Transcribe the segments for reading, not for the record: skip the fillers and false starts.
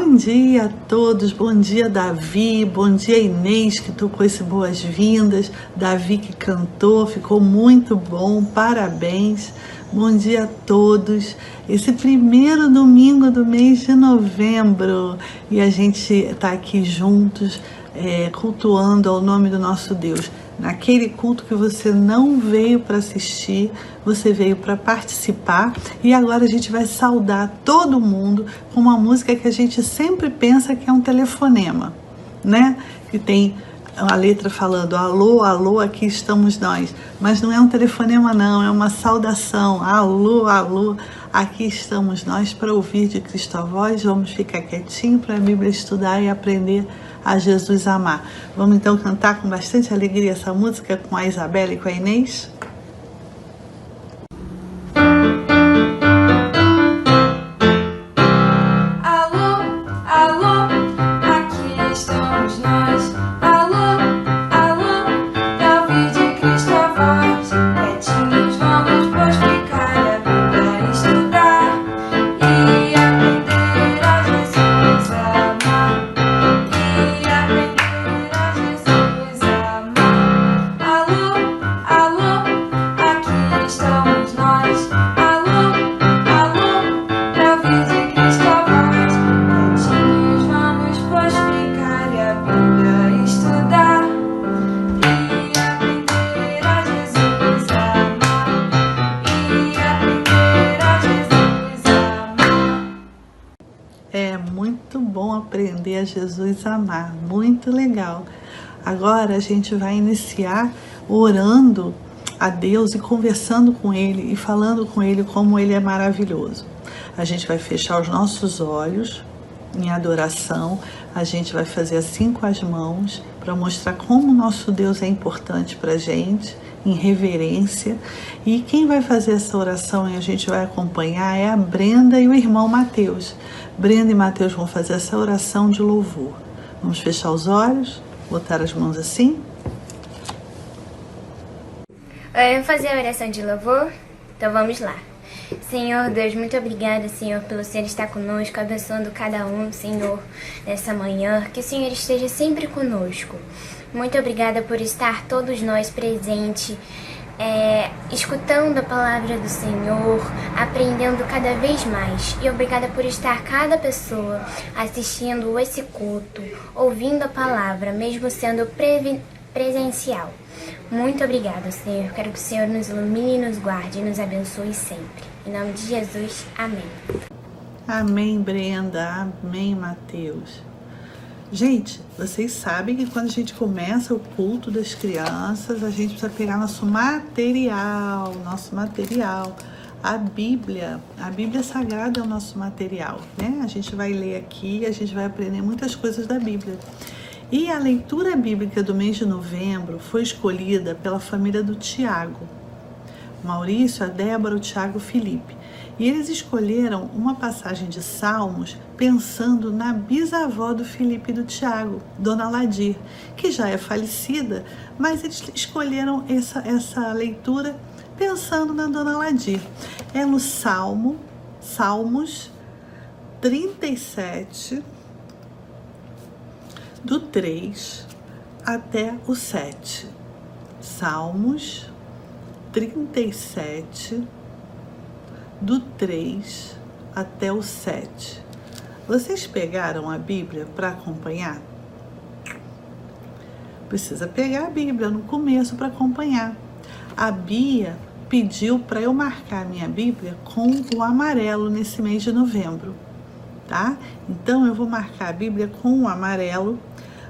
Bom dia a todos, bom dia Davi, bom dia Inês que tocou esse boas-vindas, Davi que cantou, ficou muito bom, parabéns, bom dia a todos, esse primeiro domingo do mês de novembro e a gente está aqui juntos cultuando ao nome do nosso Deus. Naquele culto que você não veio para assistir, você veio para participar e agora a gente vai saudar todo mundo com uma música que a gente sempre pensa que é um telefonema, né? Que tem a letra falando alô, alô, aqui estamos nós, mas não é um telefonema não, é uma saudação, alô, alô, aqui estamos nós para ouvir de Cristo a voz, vamos ficar quietinho para a Bíblia estudar e aprender a Jesus amar. Vamos então cantar com bastante alegria essa música com a Isabela e com a Inês? Aprender a Jesus amar, muito legal. Agora a gente vai iniciar orando a Deus e conversando com Ele e falando com Ele como Ele é maravilhoso. A gente vai fechar os nossos olhos em adoração, a gente vai fazer assim com as mãos para mostrar como o nosso Deus é importante para a gente, em reverência. E quem vai fazer essa oração e a gente vai acompanhar é a Brenda e o irmão Mateus. Brenda e Mateus vão fazer essa oração de louvor. Vamos fechar os olhos, botar as mãos assim. Eu vou fazer a oração de louvor, então vamos lá. Senhor Deus, muito obrigada, Senhor, pelo Senhor estar conosco, abençoando cada um, Senhor, nessa manhã. Que o Senhor esteja sempre conosco. Muito obrigada por estar todos nós presentes, escutando a palavra do Senhor, aprendendo cada vez mais. E obrigada por estar cada pessoa assistindo esse culto, ouvindo a palavra, mesmo sendo presencial. Muito obrigada, Senhor. Quero que o Senhor nos ilumine, nos guarde e nos abençoe sempre. Em nome de Jesus, amém. Amém, Brenda. Amém, Mateus. Gente, vocês sabem que quando a gente começa o culto das crianças, a gente precisa pegar nosso material, a Bíblia Sagrada é o nosso material, né? A gente vai ler aqui, a gente vai aprender muitas coisas da Bíblia. E a leitura bíblica do mês de novembro foi escolhida pela família do Tiago, Maurício, a Débora, o Tiago, o Felipe. E eles escolheram uma passagem de Salmos pensando na bisavó do Felipe e do Tiago, Dona Ladir, que já é falecida, mas eles escolheram essa leitura pensando na Dona Ladir. É no Salmos 37, do 3 até o 7. Salmos 37, do 3 até o 7. Vocês pegaram a Bíblia para acompanhar? Precisa pegar a Bíblia no começo para acompanhar. A Bia pediu para eu marcar minha Bíblia com o amarelo nesse mês de novembro, tá? Então eu vou marcar a Bíblia com o amarelo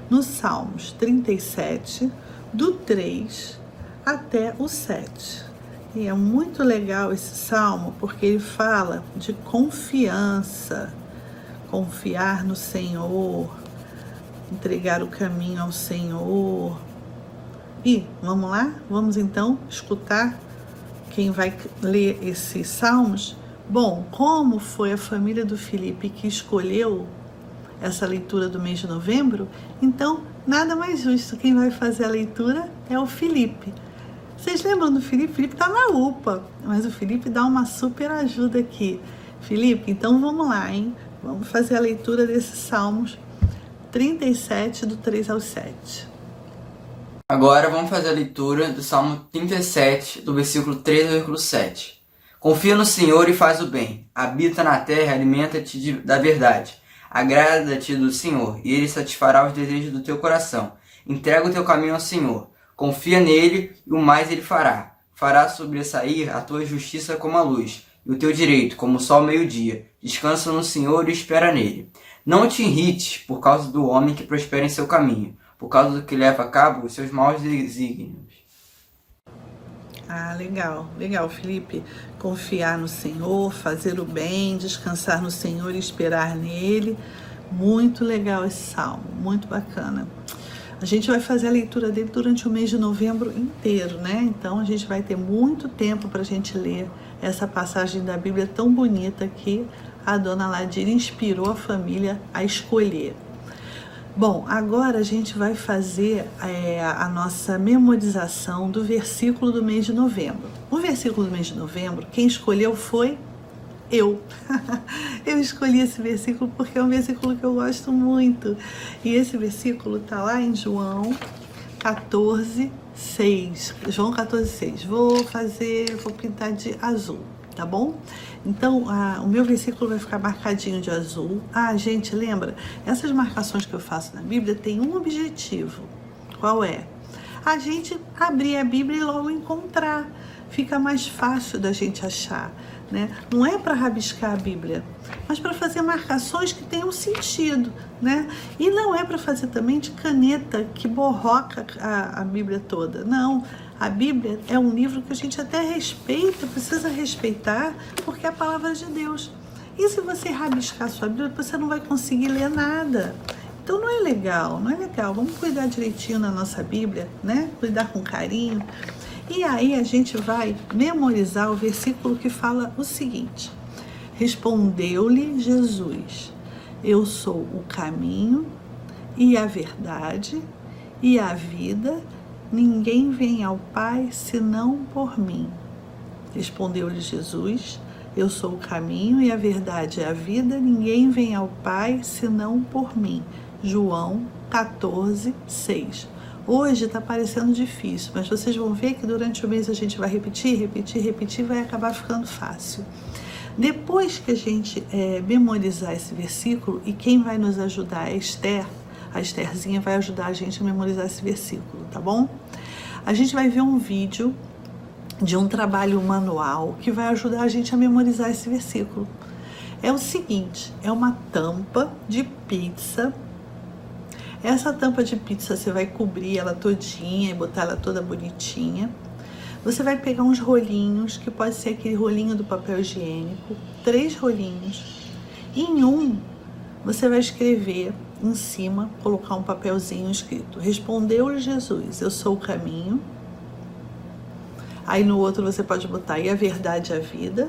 no Salmos 37, do 3 até o 7. E é muito legal esse salmo porque ele fala de confiança, confiar no Senhor, entregar o caminho ao Senhor. E vamos lá? Vamos então escutar quem vai ler esses salmos? Bom, como foi a família do Felipe que escolheu essa leitura do mês de novembro, então nada mais justo, quem vai fazer a leitura é o Felipe. Vocês lembram do Felipe? O Felipe está na UPA, mas o Felipe dá uma super ajuda aqui. Felipe, então vamos lá, hein? Vamos fazer a leitura desses Salmos 37, do 3 ao 7. Agora vamos fazer a leitura do Salmo 37, do versículo 3 ao versículo 7. Confia no Senhor e faz o bem. Habita na terra e alimenta-te da verdade. Agrada-te do Senhor, e Ele satisfará os desejos do teu coração. Entrega o teu caminho ao Senhor. Confia nele, e o mais Ele fará. Fará sobressair a tua justiça como a luz, e o teu direito como o sol ao meio-dia. Descansa no Senhor e espera nele. Não te irrites por causa do homem que prospera em seu caminho, por causa do que leva a cabo os seus maus desígnios. Ah, legal, legal, Felipe. Confiar no Senhor, fazer o bem, descansar no Senhor e esperar nele. Muito legal esse salmo, muito bacana. A gente vai fazer a leitura dele durante o mês de novembro inteiro, né? Então a gente vai ter muito tempo para a gente ler essa passagem da Bíblia tão bonita que a dona Ladira inspirou a família a escolher. Bom, agora a gente vai fazer a nossa memorização do versículo do mês de novembro. O versículo do mês de novembro, quem escolheu foi eu. Eu escolhi esse versículo porque é um versículo que eu gosto muito. E esse versículo está lá em João 14:6. João 14:6. Vou pintar de azul, tá bom? Então, o meu versículo vai ficar marcadinho de azul. Ah, gente, lembra? Essas marcações que eu faço na Bíblia têm um objetivo. Qual é? A gente abrir a Bíblia e logo encontrar. Fica mais fácil da gente achar, né? Não é para rabiscar a Bíblia, mas para fazer marcações que tenham sentido, né? E não é para fazer também de caneta que borroca a Bíblia toda. Não. A Bíblia é um livro que a gente até respeita, precisa respeitar, porque é a palavra de Deus. E se você rabiscar a sua Bíblia, você não vai conseguir ler nada. Então não é legal, não é legal. Vamos cuidar direitinho na nossa Bíblia, né? Cuidar com carinho. E aí a gente vai memorizar o versículo que fala o seguinte: respondeu-lhe Jesus, eu sou o caminho e a verdade e a vida. Ninguém vem ao Pai senão por mim. Respondeu-lhe Jesus, eu sou o caminho e a verdade e a vida. Ninguém vem ao Pai senão por mim. João 14:6. Hoje está parecendo difícil, mas vocês vão ver que durante o mês a gente vai repetir, vai acabar ficando fácil. Depois que a gente memorizar esse versículo, e quem vai nos ajudar é a Estherzinha vai ajudar a gente a memorizar esse versículo, tá bom? A gente vai ver um vídeo de um trabalho manual que vai ajudar a gente a memorizar esse versículo. É o seguinte, é uma tampa de pizza. Essa tampa de pizza você vai cobrir ela todinha e botar ela toda bonitinha. Você vai pegar uns rolinhos, que pode ser aquele rolinho do papel higiênico, 3 rolinhos. Em um, você vai escrever em cima, colocar um papelzinho escrito: respondeu-lhe Jesus, eu sou o caminho. Aí no outro você pode botar e a verdade e a vida.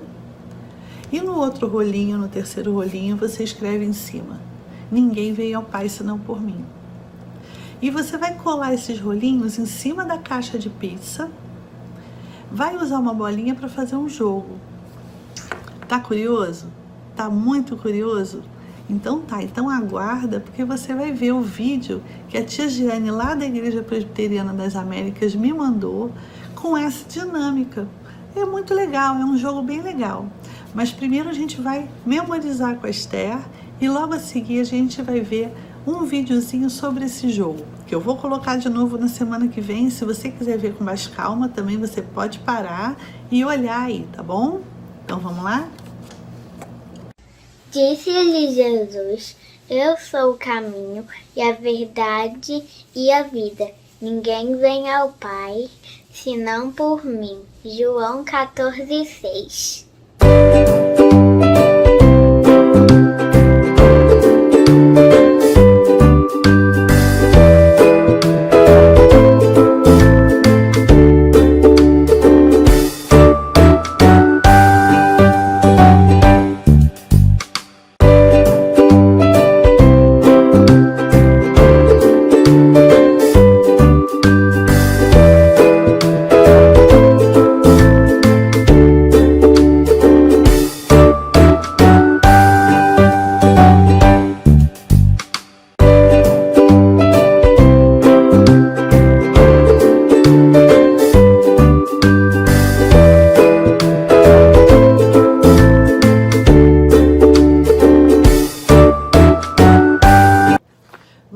E no outro rolinho, no terceiro rolinho, você escreve em cima: ninguém veio ao Pai senão por mim. E você vai colar esses rolinhos em cima da caixa de pizza. Vai usar uma bolinha para fazer um jogo. Tá curioso? Tá muito curioso? Então aguarda, porque você vai ver o vídeo que a tia Giane lá da Igreja Presbiteriana das Américas me mandou com essa dinâmica. É muito legal, é um jogo bem legal. Mas primeiro a gente vai memorizar com a Esther e logo a seguir a gente vai ver um videozinho sobre esse jogo, que eu vou colocar de novo na semana que vem. Se você quiser ver com mais calma, também você pode parar e olhar aí, tá bom? Então vamos lá? Disse-lhe Jesus, eu sou o caminho e a verdade e a vida. Ninguém vem ao Pai senão por mim. João 14:6.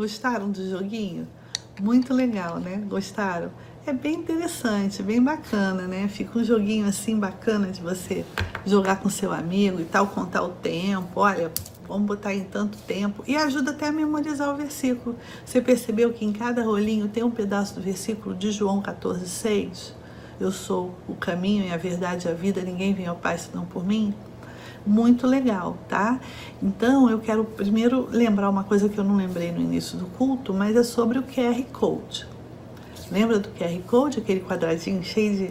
Gostaram do joguinho? Muito legal, né? Gostaram? É bem interessante, bem bacana, né? Fica um joguinho assim bacana de você jogar com seu amigo e tal, contar o tempo. Olha, vamos botar em tanto tempo. E ajuda até a memorizar o versículo. Você percebeu que em cada rolinho tem um pedaço do versículo de João 14,6? Eu sou o caminho e a verdade e a vida, ninguém vem ao Pai senão por mim. Muito legal, tá? Então, eu quero primeiro lembrar uma coisa que eu não lembrei no início do culto, mas é sobre o QR Code. Lembra do QR Code? Aquele quadradinho cheio de,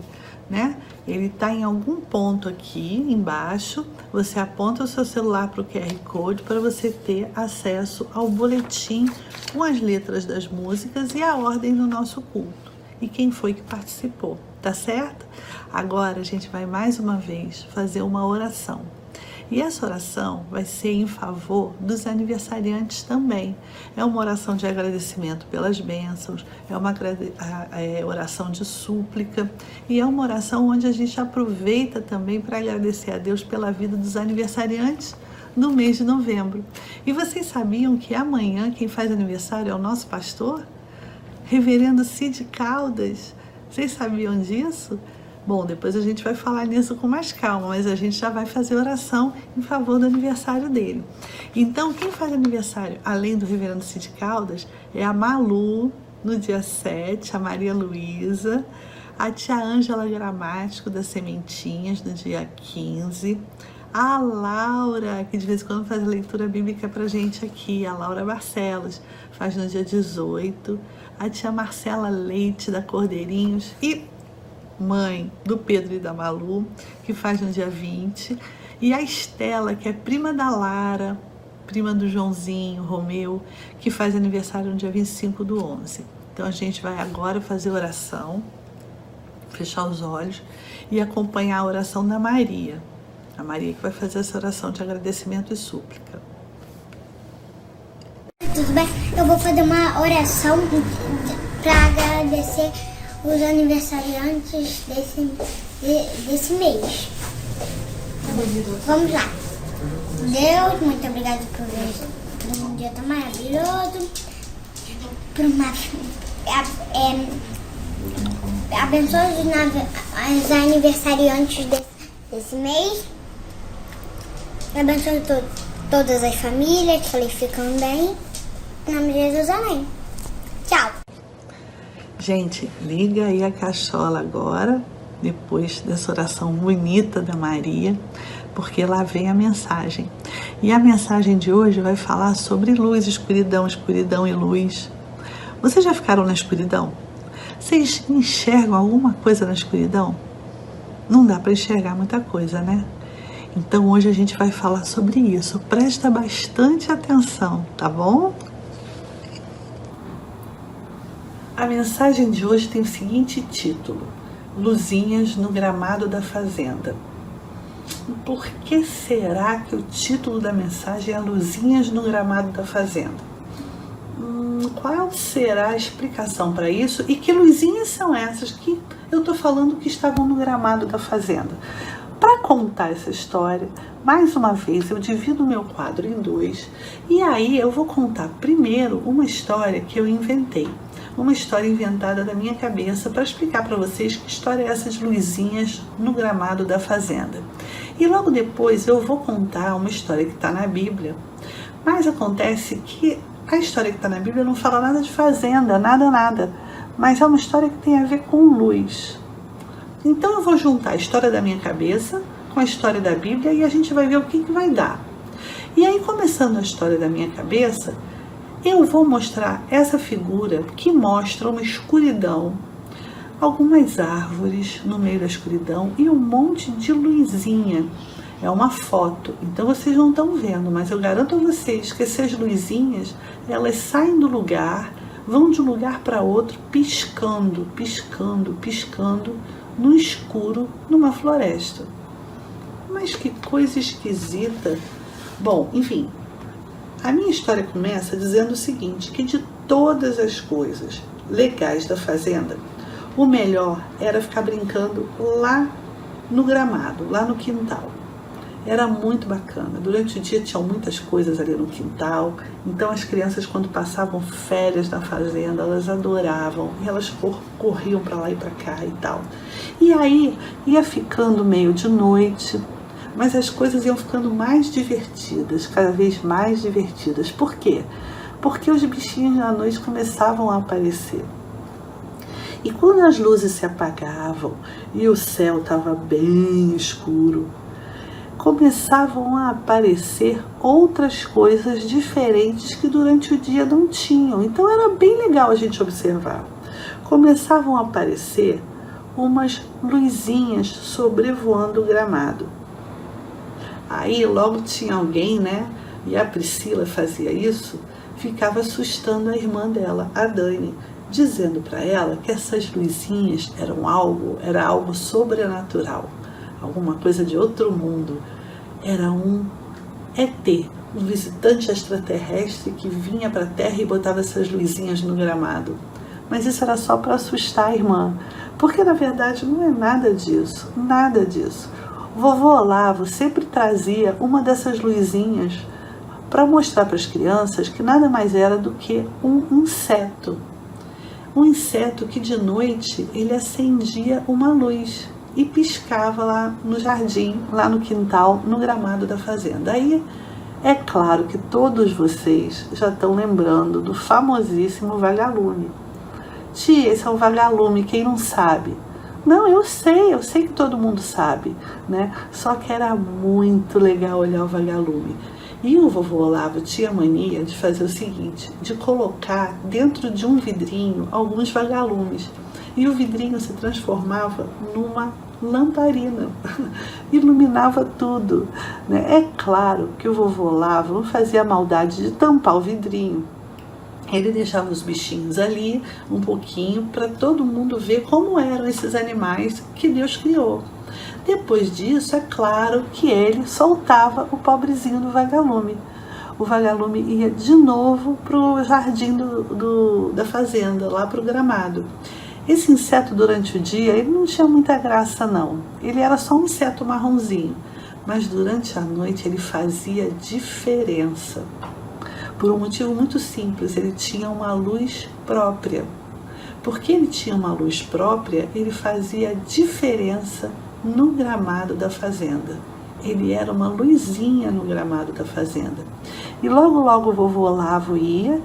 né? Ele tá em algum ponto aqui embaixo. Você aponta o seu celular para o QR Code para você ter acesso ao boletim com as letras das músicas e a ordem do nosso culto. E quem foi que participou, tá certo? Agora a gente vai mais uma vez fazer uma oração. E essa oração vai ser em favor dos aniversariantes também. É uma oração de agradecimento pelas bênçãos, é uma oração de súplica e é uma oração onde a gente aproveita também para agradecer a Deus pela vida dos aniversariantes no mês de novembro. E vocês sabiam que amanhã quem faz aniversário é o nosso pastor? Reverendo Cid Caldas. Vocês sabiam disso? Bom, depois a gente vai falar nisso com mais calma, mas a gente já vai fazer oração em favor do aniversário dele. Então, quem faz aniversário, além do reverendo Cid Caldas, é a Malu, no dia 7, a Maria Luísa, a tia Ângela Gramático, das Sementinhas, no dia 15, a Laura, que de vez em quando faz a leitura bíblica pra gente aqui, a Laura Barcelos, faz no dia 18, a tia Marcela Leite, da Cordeirinhos, e mãe do Pedro e da Malu, que faz no dia 20, e a Estela, que é prima da Lara, prima do Joãozinho, Romeu, que faz aniversário no dia 25 do 11. Então a gente vai agora fazer oração, fechar os olhos e acompanhar a oração da Maria. A Maria que vai fazer essa oração de agradecimento e súplica. Tudo bem? Eu vou fazer uma oração para agradecer os aniversariantes desse mês. Vamos lá. Deus, muito obrigado por um dia tão maravilhoso, por uma abençoe os aniversariantes desse mês, abençoe todas as famílias, que eles ficam bem. Em nome de Jesus, amém. Tchau. Gente, liga aí a cachola agora, depois dessa oração bonita da Maria, porque lá vem a mensagem. E a mensagem de hoje vai falar sobre luz, escuridão, escuridão e luz. Vocês já ficaram na escuridão? Vocês enxergam alguma coisa na escuridão? Não dá para enxergar muita coisa, né? Então hoje a gente vai falar sobre isso. Presta bastante atenção, tá bom? A mensagem de hoje tem o seguinte título: Luzinhas no gramado da fazenda. Por que será que o título da mensagem é Luzinhas no gramado da fazenda? Qual será a explicação para isso? E que luzinhas são essas que eu estou falando que estavam no gramado da fazenda? Para contar essa história, mais uma vez eu divido o meu quadro em dois, e aí eu vou contar primeiro uma história que eu inventei. Uma história inventada da minha cabeça para explicar para vocês que história é essa de luzinhas no gramado da fazenda. E logo depois eu vou contar uma história que está na Bíblia, mas acontece que a história que está na Bíblia não fala nada de fazenda, nada, mas é uma história que tem a ver com luz. Então eu vou juntar a história da minha cabeça com a história da Bíblia e a gente vai ver o que vai dar. E aí, começando a história da minha cabeça, eu vou mostrar essa figura que mostra uma escuridão, algumas árvores no meio da escuridão e um monte de luzinha. É uma foto, então vocês não estão vendo, mas eu garanto a vocês que essas luzinhas, elas saem do lugar, vão de um lugar para outro, piscando, no escuro, numa floresta. Mas que coisa esquisita. Bom, enfim, a minha história começa dizendo o seguinte, que de todas as coisas legais da fazenda, o melhor era ficar brincando lá no gramado, lá no quintal. Era muito bacana. Durante o dia tinham muitas coisas ali no quintal, então as crianças, quando passavam férias na fazenda, elas adoravam, e elas corriam para lá e para cá e tal. E aí ia ficando meio de noite, mas as coisas iam ficando mais divertidas, cada vez mais divertidas. Por quê? Porque os bichinhos à noite começavam a aparecer. E quando as luzes se apagavam e o céu estava bem escuro, começavam a aparecer outras coisas diferentes que durante o dia não tinham. Então era bem legal a gente observar. Começavam a aparecer umas luzinhas sobrevoando o gramado. Aí logo tinha alguém, né? E a Priscila fazia isso, ficava assustando a irmã dela, a Dani, dizendo para ela que essas luzinhas era algo sobrenatural, alguma coisa de outro mundo. Era um ET, um visitante extraterrestre que vinha para a Terra e botava essas luzinhas no gramado. Mas isso era só para assustar a irmã, porque na verdade não é nada disso, nada disso. O vovô Olavo sempre trazia uma dessas luzinhas para mostrar para as crianças que nada mais era do que um inseto. Um inseto que de noite ele acendia uma luz e piscava lá no jardim, lá no quintal, no gramado da fazenda. Aí é claro que todos vocês já estão lembrando do famosíssimo vagalume. Tia, esse é o vagalume, quem não sabe? Não, eu sei que todo mundo sabe, né? Só que era muito legal olhar o vagalume. E o vovô Olavo tinha a mania de fazer o seguinte, de colocar dentro de um vidrinho alguns vagalumes. E o vidrinho se transformava numa lamparina, iluminava tudo, né? É claro que o vovô Olavo não fazia a maldade de tampar o vidrinho. Ele deixava os bichinhos ali um pouquinho para todo mundo ver como eram esses animais que Deus criou. Depois disso, é claro que ele soltava o pobrezinho do vagalume. O vagalume ia de novo para o jardim da fazenda, lá para o gramado. Esse inseto durante o dia, ele não tinha muita graça não. Ele era só um inseto marronzinho. Mas durante a noite ele fazia diferença. Por um motivo muito simples, ele tinha uma luz própria. Porque ele tinha uma luz própria, ele fazia diferença no gramado da fazenda. Ele era uma luzinha no gramado da fazenda. E logo o vovô Olavo ia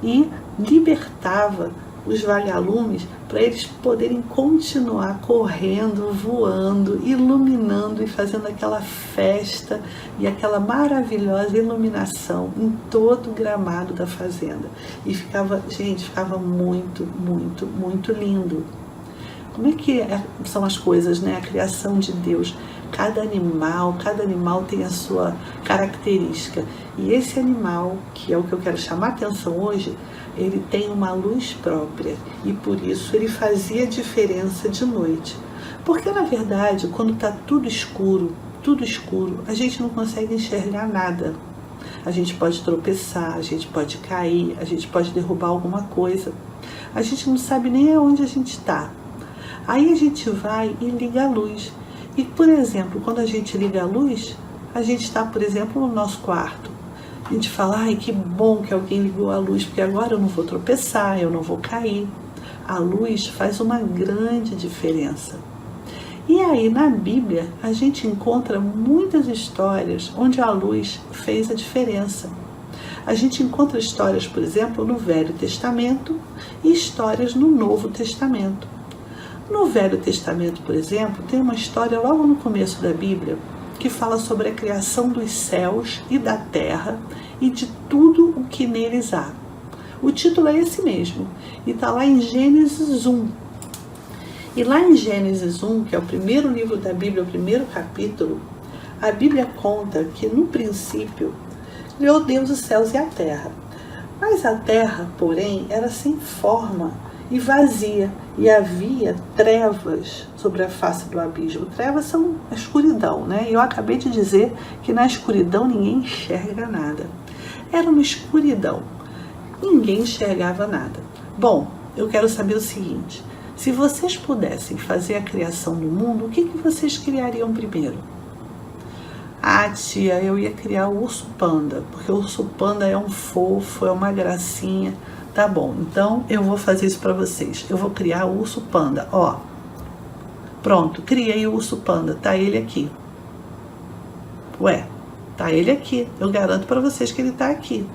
e libertava os vagalumes para eles poderem continuar correndo, voando, iluminando e fazendo aquela festa e aquela maravilhosa iluminação em todo o gramado da fazenda. E ficava muito, muito, muito lindo. Como é que são as coisas, né? A criação de Deus. Cada animal tem a sua característica. E esse animal, que é o que eu quero chamar a atenção hoje, ele tem uma luz própria. E por isso ele fazia diferença de noite. Porque, na verdade, quando está tudo escuro, a gente não consegue enxergar nada. A gente pode tropeçar, a gente pode cair, a gente pode derrubar alguma coisa. A gente não sabe nem aonde a gente está. Aí a gente vai e liga a luz. E, por exemplo, quando a gente liga a luz, a gente está, por exemplo, no nosso quarto. A gente fala, ai, que bom que alguém ligou a luz, porque agora eu não vou tropeçar, eu não vou cair. A luz faz uma grande diferença. E aí, na Bíblia, a gente encontra muitas histórias onde a luz fez a diferença. A gente encontra histórias, por exemplo, no Velho Testamento e histórias no Novo Testamento. No Velho Testamento, por exemplo, tem uma história logo no começo da Bíblia que fala sobre a criação dos céus e da terra e de tudo o que neles há. O título é esse mesmo e está lá em Gênesis 1. E lá em Gênesis 1, que é o primeiro livro da Bíblia, o primeiro capítulo, a Bíblia conta que no princípio criou Deus os céus e a terra. Mas a terra, porém, era sem forma e vazia, e havia trevas sobre a face do abismo. Trevas são a escuridão, né? E eu acabei de dizer que na escuridão ninguém enxerga nada. Era uma escuridão. Ninguém enxergava nada. Bom, eu quero saber o seguinte. Se vocês pudessem fazer a criação do mundo, o que vocês criariam primeiro? Ah, tia, eu ia criar o urso panda, porque o urso panda é um fofo, é uma gracinha. Tá bom, então eu vou fazer isso para vocês. Eu vou criar o urso panda, ó. Pronto, criei o urso panda, tá ele aqui. Ué, tá ele aqui. Eu garanto para vocês que ele tá aqui.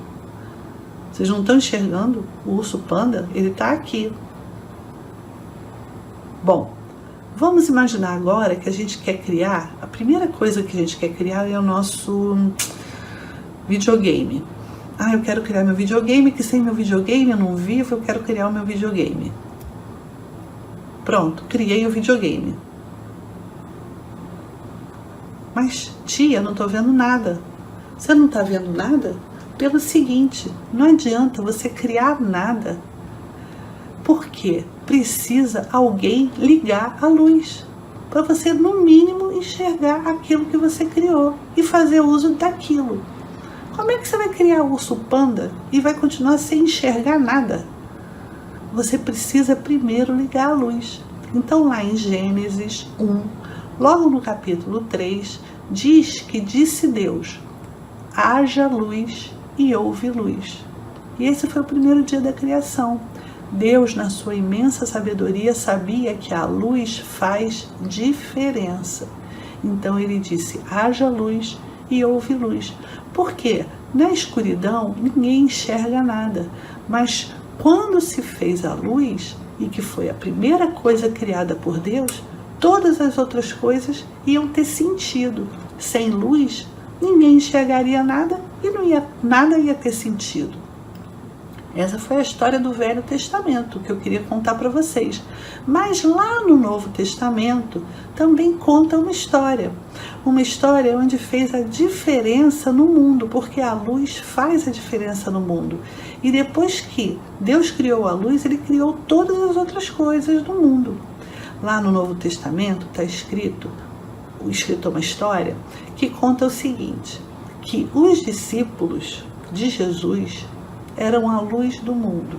Vocês não estão enxergando o urso panda? Ele tá aqui. Bom, vamos imaginar agora que a gente quer criar, a primeira coisa que a gente quer criar é o nosso videogame. Ah, eu quero criar meu videogame, que sem meu videogame eu não vivo, eu quero criar o meu videogame. Pronto, criei o videogame. Mas, tia, não estou vendo nada. Você não está vendo nada? Pelo seguinte, não adianta você criar nada, porque precisa alguém ligar a luz, para você, no mínimo, enxergar aquilo que você criou e fazer uso daquilo. Como é que você vai criar o urso panda e vai continuar sem enxergar nada? Você precisa primeiro ligar a luz. Então, lá em Gênesis 1, logo no capítulo 3, diz que disse Deus: haja luz e houve luz. E esse foi o primeiro dia da criação. Deus, na sua imensa sabedoria, sabia que a luz faz diferença. Então ele disse: haja luz e houve luz. Por quê? Na escuridão ninguém enxerga nada, mas quando se fez a luz, e que foi a primeira coisa criada por Deus, todas as outras coisas iam ter sentido. Sem luz, ninguém enxergaria nada e nada ia ter sentido. Essa foi a história do Velho Testamento que eu queria contar para vocês. Mas lá no Novo Testamento também conta uma história onde fez a diferença no mundo, porque a luz faz a diferença no mundo. E depois que Deus criou a luz, ele criou todas as outras coisas do mundo. Lá no Novo Testamento está escrito uma história que conta o seguinte, que os discípulos de Jesus eram a luz do mundo.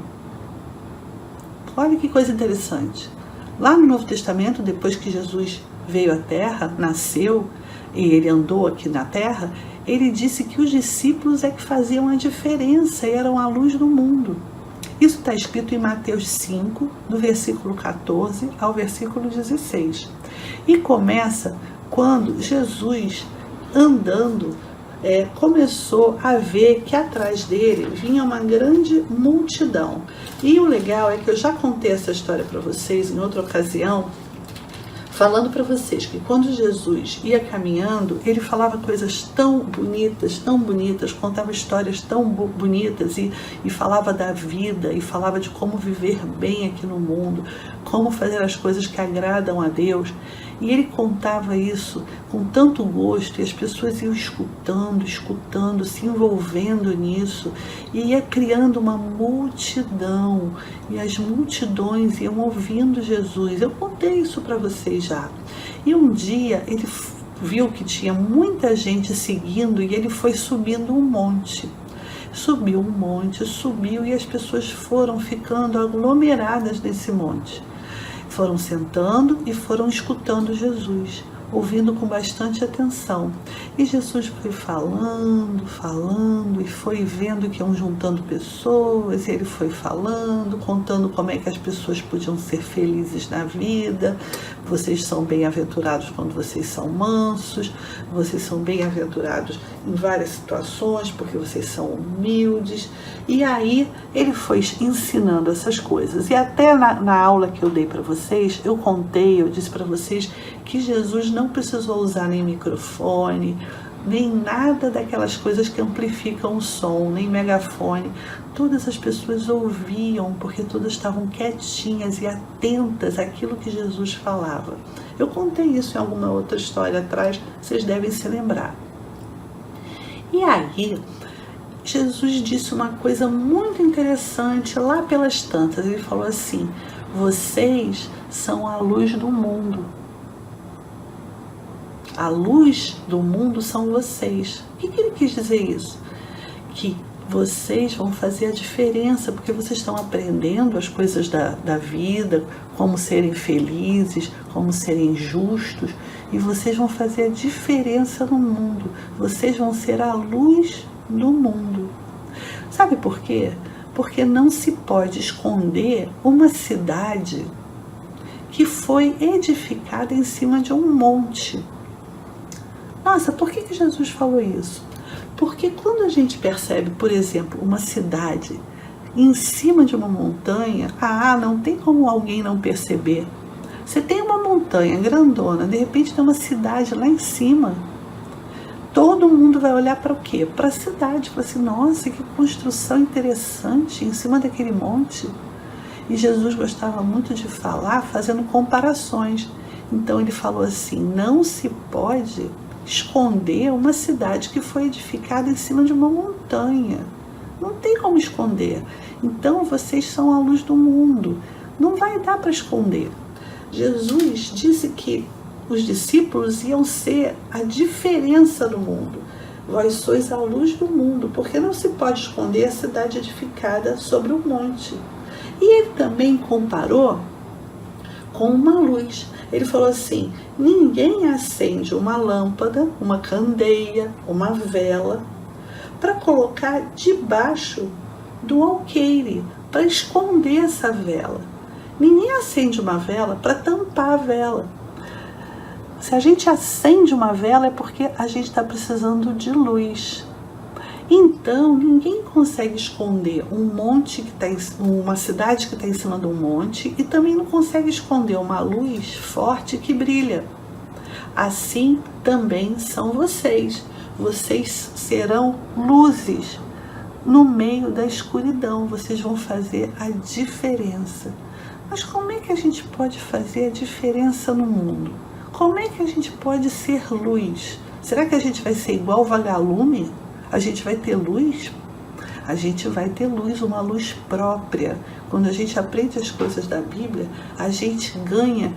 Olha que coisa interessante. Lá no Novo Testamento, depois que Jesus veio à Terra, nasceu e ele andou aqui na Terra, ele disse que os discípulos é que faziam a diferença e eram a luz do mundo. Isso está escrito em Mateus 5, do versículo 14 ao versículo 16. E começa quando Jesus, andando, começou a ver que atrás dele vinha uma grande multidão. E o legal é que eu já contei essa história para vocês em outra ocasião, falando para vocês que quando Jesus ia caminhando, ele falava coisas tão bonitas, contava histórias tão bonitas e falava da vida, e falava de como viver bem aqui no mundo, como fazer as coisas que agradam a Deus. E ele contava isso com tanto gosto, e as pessoas iam escutando, se envolvendo nisso, e ia criando uma multidão, e as multidões iam ouvindo Jesus. Eu contei isso para vocês já. E um dia ele viu que tinha muita gente seguindo, e ele foi subindo um monte. Subiu um monte, subiu, e as pessoas foram ficando aglomeradas nesse monte. Foram sentando e foram escutando Jesus, ouvindo com bastante atenção. E Jesus foi falando, e foi vendo que iam juntando pessoas, e ele foi falando, contando como é que as pessoas podiam ser felizes na vida. Vocês são bem-aventurados quando vocês são mansos, vocês são bem-aventurados em várias situações, porque vocês são humildes. E aí ele foi ensinando essas coisas. E até na aula que eu dei para vocês, eu disse para vocês que Jesus não precisou usar nem microfone, nem nada daquelas coisas que amplificam o som, nem megafone. Todas as pessoas ouviam, porque todas estavam quietinhas e atentas àquilo que Jesus falava. Eu contei isso em alguma outra história atrás, vocês devem se lembrar. E aí, Jesus disse uma coisa muito interessante lá pelas tantas. Ele falou assim: vocês são a luz do mundo. A luz do mundo são vocês. O que ele quis dizer isso? Que vocês vão fazer a diferença, porque vocês estão aprendendo as coisas da vida, como serem felizes, como serem justos, e vocês vão fazer a diferença no mundo. Vocês vão ser a luz do mundo. Sabe por quê? Porque não se pode esconder uma cidade que foi edificada em cima de um monte. Nossa, por que Jesus falou isso? Porque quando a gente percebe, por exemplo, uma cidade em cima de uma montanha, não tem como alguém não perceber. Você tem uma montanha grandona, de repente tem uma cidade lá em cima. Todo mundo vai olhar para o quê? Para a cidade. Fala assim, nossa, que construção interessante em cima daquele monte. E Jesus gostava muito de falar fazendo comparações. Então ele falou assim, não se pode esconder uma cidade que foi edificada em cima de uma montanha. Não tem como esconder. Então vocês são a luz do mundo. Não vai dar para esconder. Jesus disse que os discípulos iam ser a diferença do mundo. Vós sois a luz do mundo, porque não se pode esconder a cidade edificada sobre um monte. E ele também comparou com uma luz. Ele falou assim, ninguém acende uma lâmpada, uma candeia, uma vela, para colocar debaixo do alqueire, para esconder essa vela. Ninguém acende uma vela para tampar a vela. Se a gente acende uma vela é porque a gente está precisando de luz. Então, ninguém consegue esconder um monte que tá uma cidade que está em cima de um monte e também não consegue esconder uma luz forte que brilha. Assim também são vocês. Vocês serão luzes no meio da escuridão. Vocês vão fazer a diferença. Mas como é que a gente pode fazer a diferença no mundo? Como é que a gente pode ser luz? Será que a gente vai ser igual vagalume? A gente vai ter luz? A gente vai ter luz, uma luz própria. Quando a gente aprende as coisas da Bíblia, a gente ganha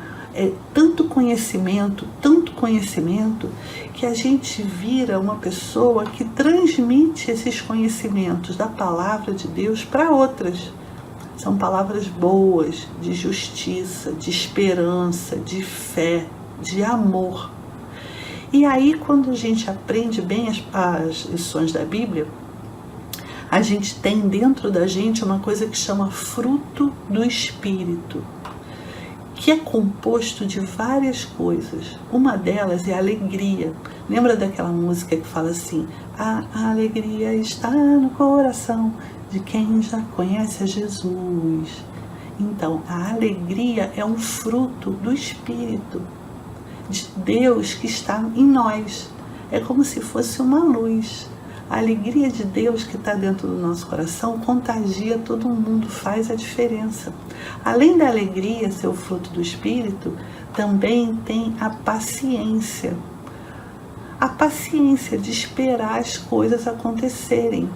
tanto conhecimento, que a gente vira uma pessoa que transmite esses conhecimentos da palavra de Deus para outras. São palavras boas, de justiça, de esperança, de fé, de amor. E aí, quando a gente aprende bem as lições da Bíblia, a gente tem dentro da gente uma coisa que chama fruto do Espírito, que é composto de várias coisas. Uma delas é a alegria. Lembra daquela música que fala assim, a alegria está no coração de quem já conhece a Jesus. Então, a alegria é um fruto do Espírito de Deus que está em nós. É como se fosse uma luz. A alegria de Deus que está dentro do nosso coração contagia todo mundo, faz a diferença. Além da alegria ser o fruto do Espírito, também tem a paciência. A paciência de esperar as coisas acontecerem.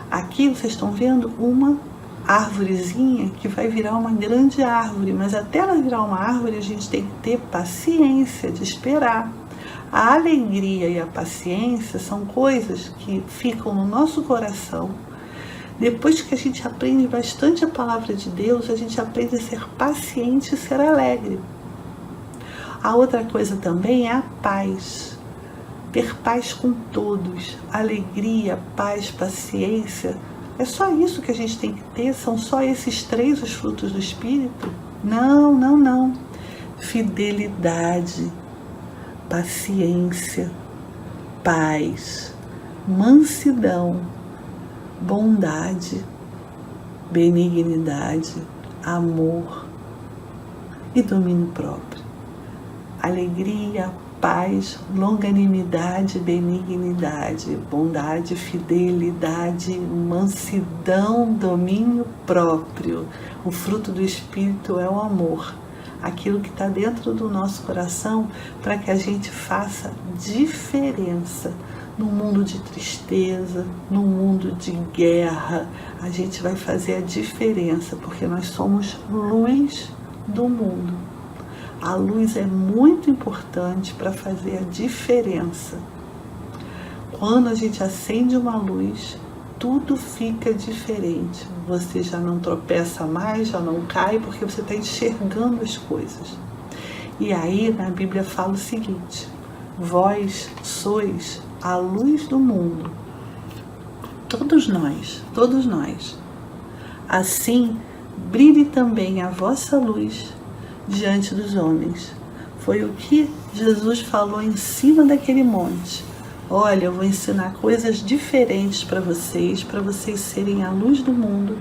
Aqui vocês estão vendo uma árvorezinha que vai virar uma grande árvore, mas até ela virar uma árvore a gente tem que ter paciência de esperar. A alegria e a paciência são coisas que ficam no nosso coração. Depois que a gente aprende bastante a palavra de Deus, a gente aprende a ser paciente e ser alegre. A outra coisa também é a paz. Ter paz com todos. Alegria, paz, paciência. É só isso que a gente tem que ter? São só esses três os frutos do Espírito? Não. Fidelidade, paciência, paz, mansidão, bondade, benignidade, amor e domínio próprio. Alegria, paz, longanimidade, benignidade, bondade, fidelidade, mansidão, domínio próprio. O fruto do Espírito é o amor, aquilo que está dentro do nosso coração para que a gente faça diferença. No mundo de tristeza, no mundo de guerra, a gente vai fazer a diferença, porque nós somos luz do mundo. A luz é muito importante para fazer a diferença. Quando a gente acende uma luz, tudo fica diferente. Você já não tropeça mais, já não cai, porque você está enxergando as coisas. E aí na Bíblia fala o seguinte: vós sois a luz do mundo. Todos nós. Assim, brilhe também a vossa luz diante dos homens. Foi o que Jesus falou em cima daquele monte. Olha, eu vou ensinar coisas diferentes para vocês serem a luz do mundo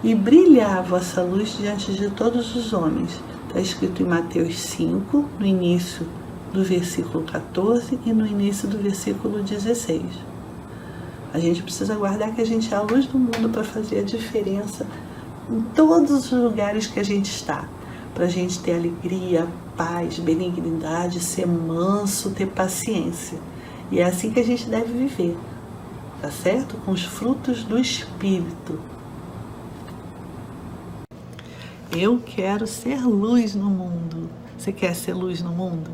e brilhar a vossa luz diante de todos os homens. Está escrito em Mateus 5, no início do versículo 14 e no início do versículo 16. A gente precisa guardar que a gente é a luz do mundo para fazer a diferença em todos os lugares que a gente está. Para a gente ter alegria, paz, benignidade, ser manso, ter paciência. E é assim que a gente deve viver, tá certo? Com os frutos do Espírito. Eu quero ser luz no mundo. Você quer ser luz no mundo?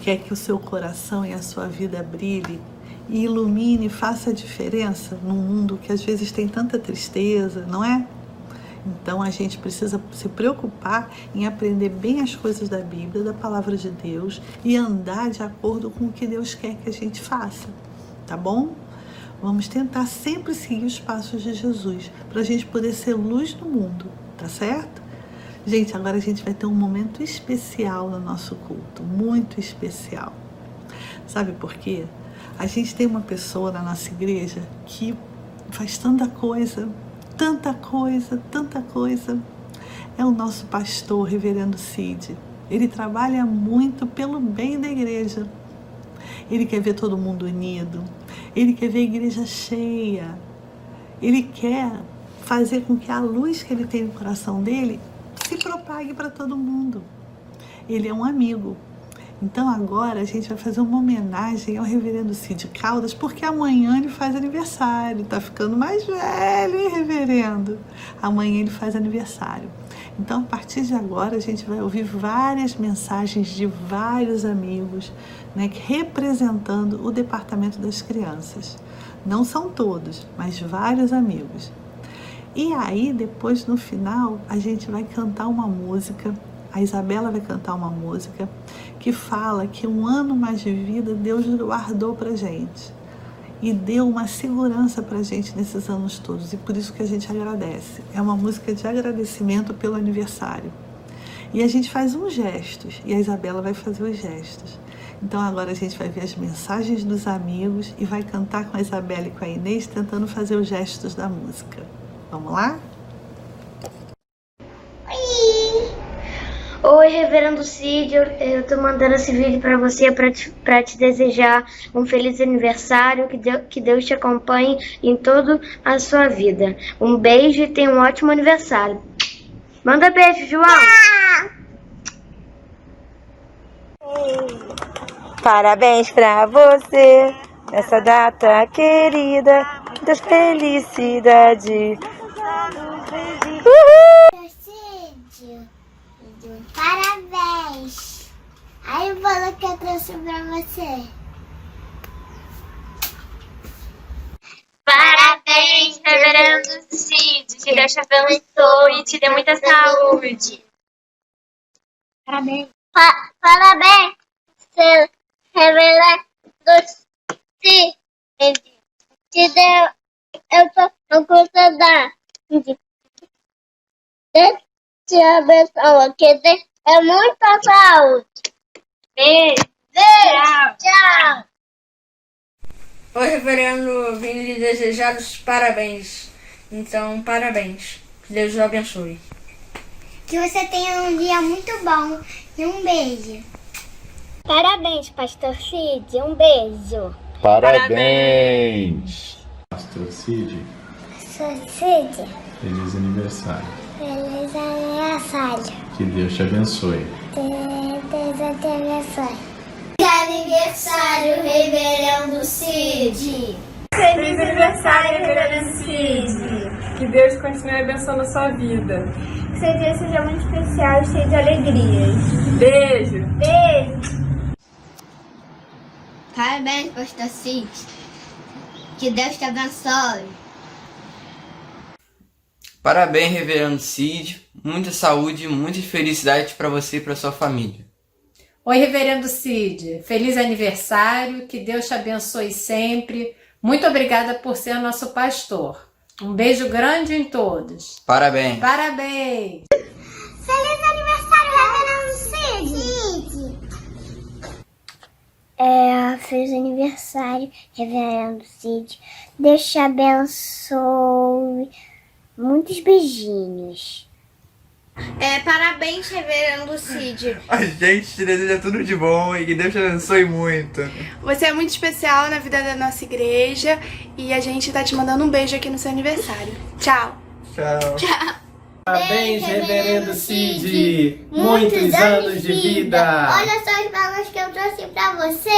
Quer que o seu coração e a sua vida brilhe e ilumine e faça a diferença num mundo que às vezes tem tanta tristeza, não é? Então a gente precisa se preocupar em aprender bem as coisas da Bíblia, da Palavra de Deus e andar de acordo com o que Deus quer que a gente faça, tá bom? Vamos tentar sempre seguir os passos de Jesus para a gente poder ser luz no mundo, tá certo? Gente, agora a gente vai ter um momento especial no nosso culto, muito especial. Sabe por quê? A gente tem uma pessoa na nossa igreja que faz tanta coisa. É o nosso pastor, reverendo Cid. Ele trabalha muito pelo bem da igreja. Ele quer ver todo mundo unido. Ele quer ver a igreja cheia. Ele quer fazer com que a luz que ele tem no coração dele se propague para todo mundo. Ele é um amigo. Então agora a gente vai fazer uma homenagem ao reverendo Cid Caldas, porque amanhã ele faz aniversário. Tá ficando mais velho, hein, reverendo? Amanhã ele faz aniversário. Então a partir de agora a gente vai ouvir várias mensagens de vários amigos, né, representando o departamento das crianças. Não são todos, mas vários amigos. E aí depois no final a gente vai cantar uma música. A Isabela vai cantar uma música que fala que um ano mais de vida Deus guardou pra gente e deu uma segurança pra gente nesses anos todos, e por isso que a gente agradece. É uma música de agradecimento pelo aniversário. E a gente faz uns gestos, e a Isabela vai fazer os gestos. Então agora a gente vai ver as mensagens dos amigos e vai cantar com a Isabela e com a Inês, tentando fazer os gestos da música. Vamos lá? Oi, reverendo Cid, eu tô mandando esse vídeo pra você pra te desejar um feliz aniversário, que Deus te acompanhe em toda a sua vida. Um beijo e tenha um ótimo aniversário. Manda beijo, João! Parabéns pra você, nessa data querida, muita felicidade. Parabéns! Aí o bolo que eu trouxe pra você. Parabéns, reverendo Cid. Que Deus te abençoe e te dê muita saúde. Parabéns! Parabéns, seu reverendo Cid. Te deu, eu tô no curso da. Deus te abençoe, que Deus é muita saúde. Beijo. Tchau. Oi, reverendo, vim lhe desejar os parabéns. Então, parabéns. Que Deus o abençoe. Que você tenha um dia muito bom e um beijo. Parabéns, pastor Cid. Um beijo. Parabéns! Pastor Cid, Pastor Cid, feliz aniversário. feliz aniversário. Que Deus te abençoe. Deus te abençoe. Feliz aniversário, reverendo Cid. Feliz aniversário, reverendo Cid. Que Deus continue abençoando a sua vida. Que seu dia seja muito especial e cheio de alegrias. Beijo. Beijo! Parabéns, pastor Cid. Que Deus te abençoe. Parabéns, reverendo Cid. Muita saúde, muita felicidade para você e para sua família. Oi, Reverendo Cid. Feliz aniversário, que Deus te abençoe sempre. Muito obrigada por ser nosso pastor. Um beijo grande em todos. Parabéns. Parabéns. Feliz aniversário, Reverendo Cid! Feliz aniversário, Reverendo Cid. Deus te abençoe. Muitos beijinhos. Parabéns, Reverendo Cid. A gente te deseja tudo de bom e que Deus te abençoe muito. Você é muito especial na vida da nossa igreja e a gente tá te mandando um beijo aqui no seu aniversário. Tchau. Tchau. Tchau. Parabéns, Reverendo Cid! Muitos anos de vida! Olha só as balas que eu trouxe pra vocês!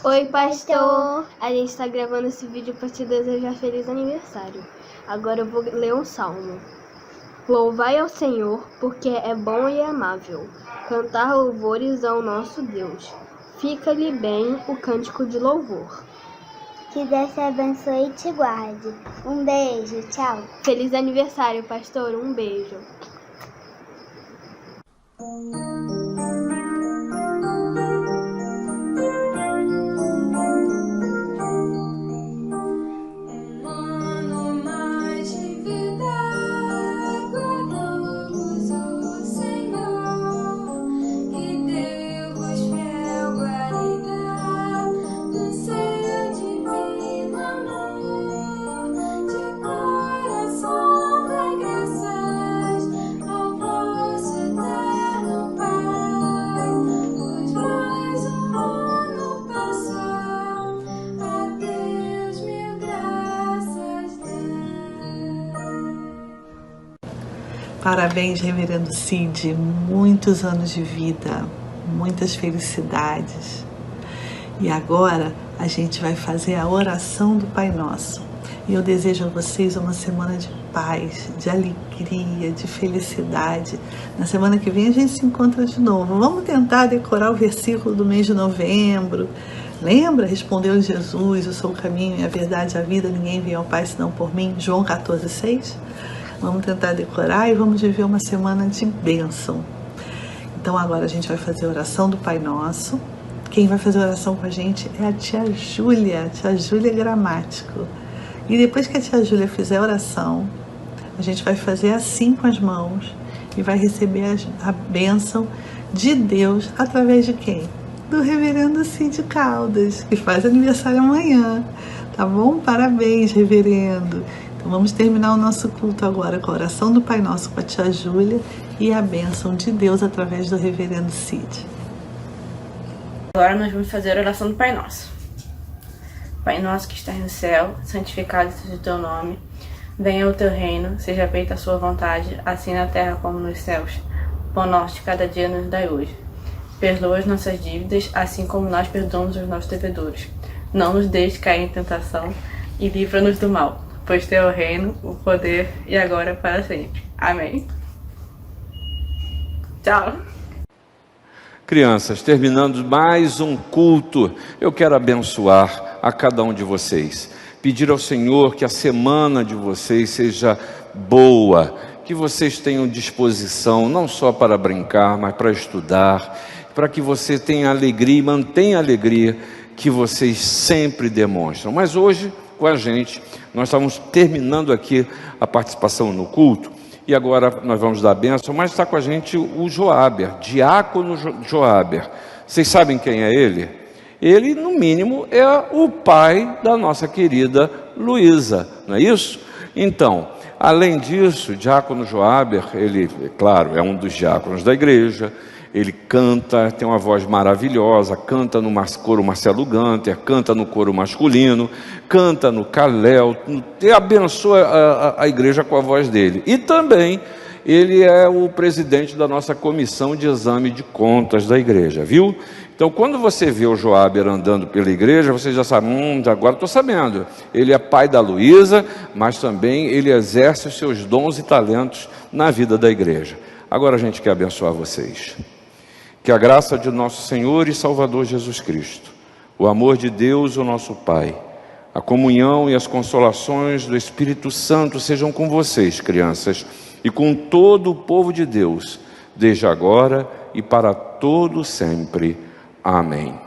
Oi, pastor! A gente tá gravando esse vídeo pra te desejar feliz aniversário. Agora eu vou ler um salmo. Louvai ao Senhor, porque é bom e amável. Cantar louvores ao nosso Deus. Fica-lhe bem o cântico de louvor. Que Deus te abençoe e te guarde. Um beijo, tchau. Feliz aniversário, pastor. Um beijo. Parabéns, Reverendo Cid. Muitos anos de vida, muitas felicidades. E agora a gente vai fazer a oração do Pai Nosso. E eu desejo a vocês uma semana de paz, de alegria, de felicidade. Na semana que vem a gente se encontra de novo. Vamos tentar decorar o versículo do mês de novembro. Lembra? Respondeu Jesus: eu sou o caminho e a verdade e a vida. Ninguém vem ao Pai senão por mim. João 14,6. Vamos tentar decorar e vamos viver uma semana de bênção. Então agora a gente vai fazer a oração do Pai Nosso. Quem vai fazer a oração com a gente é a tia Júlia Gramático. E depois que a tia Júlia fizer a oração, a gente vai fazer assim com as mãos e vai receber a bênção de Deus através de quem? Do Reverendo Cid Caldas, que faz aniversário amanhã. Tá bom? Parabéns, Reverendo. Então vamos terminar o nosso culto agora com a oração do Pai Nosso com a tia Júlia e a bênção de Deus através do Reverendo Cid. Agora nós vamos fazer a oração do Pai Nosso. Pai nosso que estás no céu, santificado seja o teu nome. Venha o teu reino, seja feita a sua vontade, assim na terra como nos céus. O pão nosso de cada dia nos dai hoje. Perdoa as nossas dívidas, assim como nós perdoamos os nossos devedores. Não nos deixes cair em tentação e livra-nos do mal, pois teu é o reino, o poder e agora para sempre. Amém. Tchau. Crianças, terminando mais um culto, eu quero abençoar a cada um de vocês. Pedir ao Senhor que a semana de vocês seja boa, que vocês tenham disposição não só para brincar, mas para estudar, para que você tenha alegria e mantenha a alegria que vocês sempre demonstram. Mas hoje, com a gente, nós estamos terminando aqui a participação no culto, e agora nós vamos dar a bênção, mas está com a gente o Joáber, diácono Joáber. Vocês sabem quem é ele? Ele, no mínimo, é o pai da nossa querida Luísa, não é isso? Então, além disso, o diácono Joáber, ele, claro, é um dos diáconos da igreja. Ele canta, tem uma voz maravilhosa, canta no coro Marcelo Ganter, canta no coro masculino, canta no Caléu, e abençoa a igreja com a voz dele. E também ele é o presidente da nossa comissão de exame de contas da igreja, viu? Então, quando você vê o Joáber andando pela igreja, você já sabe, agora estou sabendo. Ele é pai da Luísa, mas também ele exerce os seus dons e talentos na vida da igreja. Agora a gente quer abençoar vocês. Que a graça de nosso Senhor e Salvador Jesus Cristo, o amor de Deus, o nosso Pai, a comunhão e as consolações do Espírito Santo sejam com vocês, crianças, e com todo o povo de Deus, desde agora e para todo sempre. Amém.